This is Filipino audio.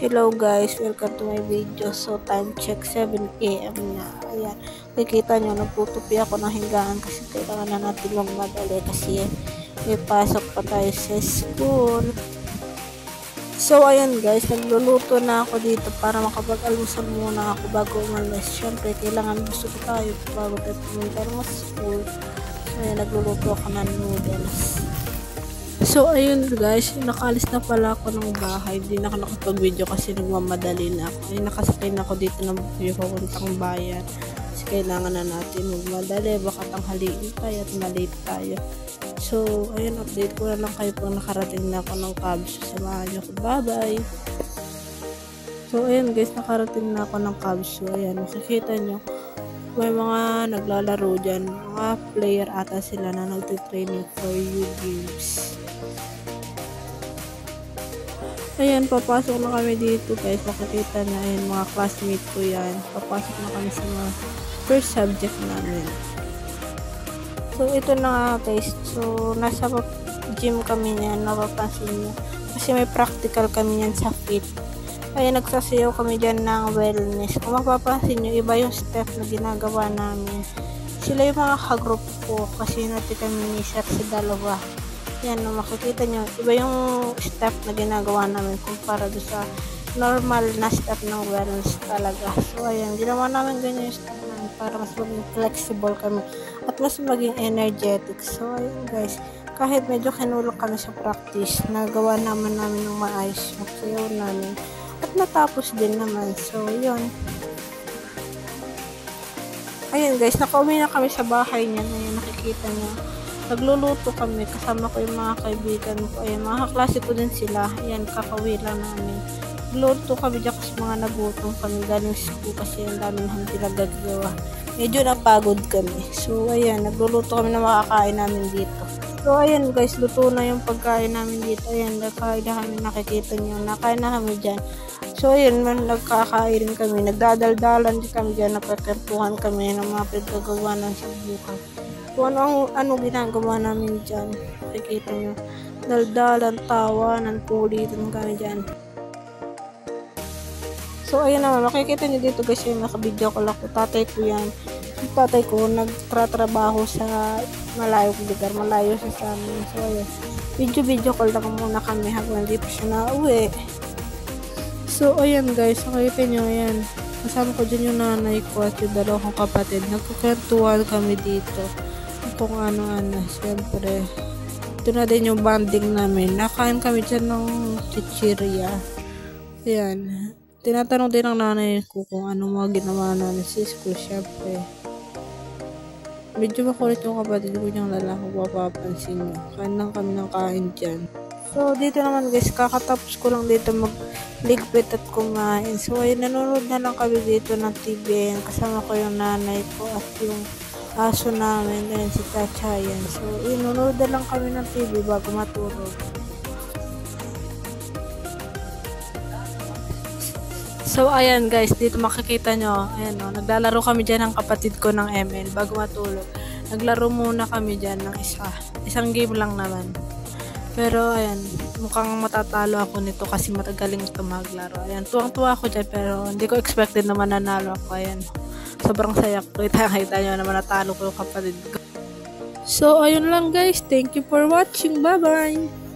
Hello guys, welcome to my video. So time check 7 AM na. Ayan, nakikita nyo, nagtutupi ako ng higaan kasi kailangan na natin magmadali kasi may pasok pa tayo sa school. So ayan guys, nagluluto na ako dito para makapag-almusal muna ako bago umalis. Syempre, kailangan busog tayo bago tayo pumunta ng school. So ayan, nagluluto ako ng noodles. So, ayun guys, nakaalis na pala ako ng bahay. Hindi na ako nakapag-video kasi nagmamadali na ako. Ay, nakasakay na ako dito ng papuntang bayan. Kasi kailangan na natin magmadali. Baka tanghaliin tayo at malate tayo. So, ayun, update ko na lang kayo pag nakarating na ako ng cabs. Samahan nyo ko. Bye-bye! So, ayun guys, nakarating na ako ng cabs. So, ayan, makikita nyo. May mga naglalaro dyan. Mga player ata sila na nagtitraining for you games. Ayan, papasok na kami dito guys. Makikita na ayan, mga classmate ko yan. Papasok na kami sa mga first subject namin. So, ito na nga guys. So, nasa gym kami niyan. Napapansin nyo. Kasi may practical kami niyan sa fit. Ayan, nagsasayaw kami dyan ng wellness. Kung mapapansin nyo, iba yung step na ginagawa namin. Sila yung mga kagroup ko. Kasi natin kami ni Sir sa dalawa. Yan, makikita nyo, iba yung step na ginagawa namin kumpara doon sa normal na step ng wellness talaga. So, ayan, ginawa namin ganyan yung step namin para mas maging flexible kami at mas maging energetic. So, ayan guys, kahit medyo kinulok kami sa practice, nagawa naman namin ng maayos yung sayaw namin at natapos din naman. So, yun. Ayan guys, nakauwi na kami sa bahay niya. Ayan, nakikita nyo. Nagluluto kami, kasama ko yung mga kaibigan ko. Ayan, mga kaklase ko din sila. Ayan, kakauwi lang namin. Nagluluto kami dyan kasi mga nagutom kami galing school kasi ang dami na hindi nagagawa. Medyo napagod kami. So, ayan, nagluluto kami na makakain namin dito. So, ayan guys, luto na yung pagkain namin dito. Ayan, nagkain na kami, nakikita nyo. Nakain na kami dyan. So, ayan, nagkakain kami. Nagdadaldalan din kami dyan. Napagkartuhan kami ng mga pinagagawa ng sabukan. Kung ano ginagawa namin dyan. Nakikita nyo. Daldalan, tawanan, kulitan kami dyan. So, ayan naman. Makikita nyo dito guys yung nakabidyo ko lang. Tatay ko yan. Yung tatay ko nagtratrabaho sa malayong lugar. Malayo siya sa amin. So, ayan. Video call lang muna kami habang hindi pa siya nauwi. So, ayan guys. Nakikita nyo, ayan. Kasama ko dyan yung nanay ko at yung dalawang kapatid. Nagkukwentuhan kami dito. Kung ano-ano. Siyempre, ito na din yung banding namin. Nakain kami dyan ng chichirya. Ayan. Tinatanong din ng nanay ko kung ano mga ginawa namin sa school. Siyempre, medyo makulit yung kapatid ko niyang lalaki. Mapapansin nyo. Kain lang kami ng kain dyan. So, dito naman guys, kakatapos ko lang dito magligpit at kumain. So, ay nanonood na lang kami dito ng TV. Kasama ko yung nanay ko at yung aso namin. Ayan, si Tachayan. So, nanonood na lang kami ng TV bago matulog. So, ayan guys, dito makikita nyo. Ayan o, naglalaro kami dyan ng kapatid ko ng ML bago matulog. Naglaro muna kami dyan ng isang game lang naman. Pero, ayan, mukhang matatalo ako nito kasi matagaling ito maglaro. Ayan, tuwang-tuwa ako dyan pero hindi ko expected na mananalo ako. Ayan, sobrang saya ko. Kita nyo naman natalo ko yung kapatid ko. So, ayun lang guys. Thank you for watching. Bye-bye!